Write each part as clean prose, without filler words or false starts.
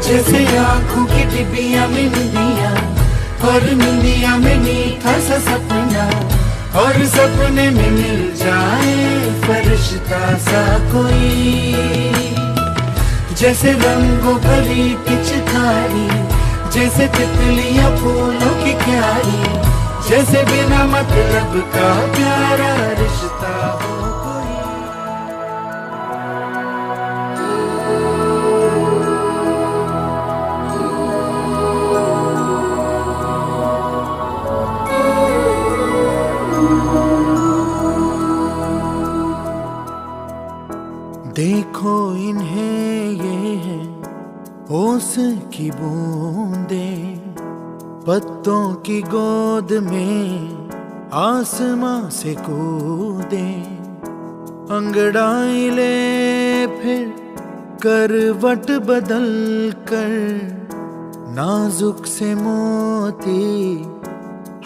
जैसे आँखों की डिबिया में निंदिया, और निंदिया में मीठा सा सपना, और सपने में मिल जाए फरिश्ता सा कोई। जैसे रंगों भरी पिचकारी, जैसे तितलियां फूलों की क्यारी, जैसे बिना मतलब का प्यारा रिश्ता हो कोई। देखो इन्हें ये है ओस की बूंदें, पत्तों की गोद में आसमां से कूदे। अंगड़ाई ले फिर करवट बदल कर, नाजुक से मोती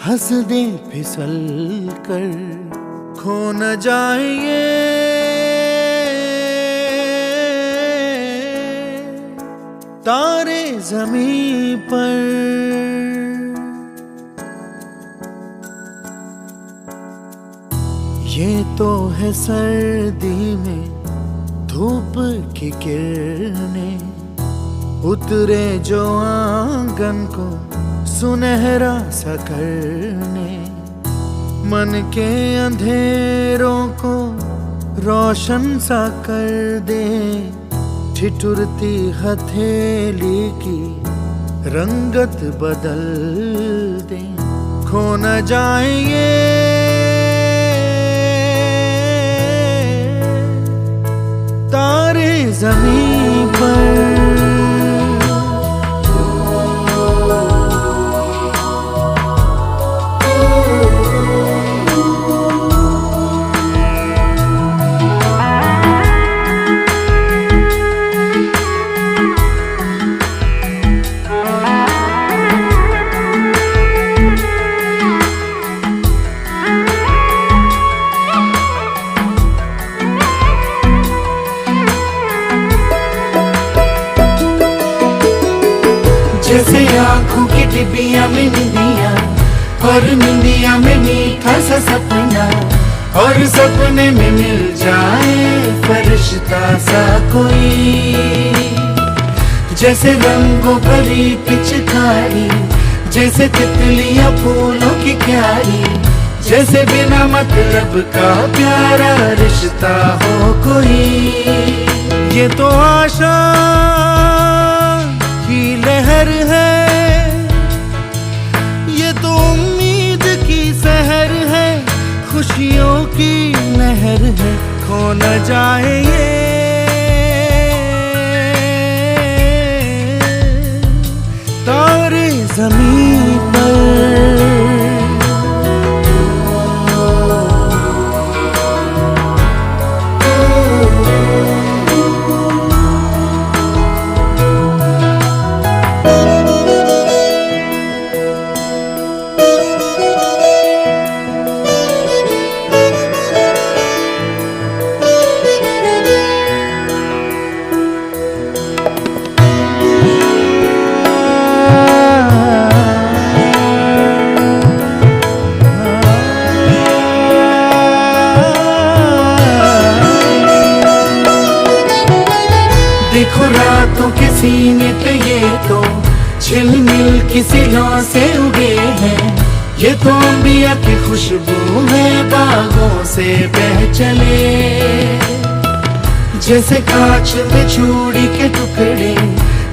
हंस दे फिसल कर। खो न जाए ये तारे ज़मीं पर, ये तो है सर्दी में धूप की किरणें, उतरे जो आंगन को सुनहरा सा करने। मन के अंधेरों को रोशन सा कर दे, ठिठुरती हथेली की रंगत बदल दे। खो न जाए ये तारे ज़मीं पर। जैसे आँखों की डिबिया में निंदिया, और निंदिया में मीठा सा सपना, और सपने में मिल जाए फरिश्ता सा कोई। जैसे रंगों भरी पिचकारी, जैसे तितलियां फूलों की क्यारी, जैसे बिना मतलब का प्यारा रिश्ता हो कोई। ये तो आशा की लहर है, ये तो उम्मीद की सहर है, खुशियों की लहर है। खो न जाए ये तारे ज़मीं पर। देखो रातों के सीने पे ये तो झिलमिल की सिलों से उगे हैं, ये तो अंबिया की खुशबू है बागों से बह चले। जैसे कांच में चूड़ी के टुकड़े,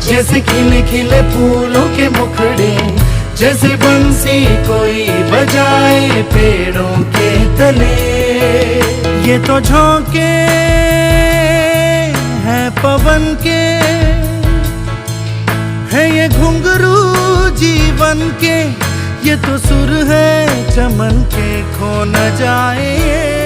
जैसे खिले खिले फूलों के मुखड़े, जैसे बंसी कोई बजाए पेड़ों के तले। ये तो झोंके है पवन के, है ये घुंघरू जीवन के, ये तो सुर है चमन के। खो न जाए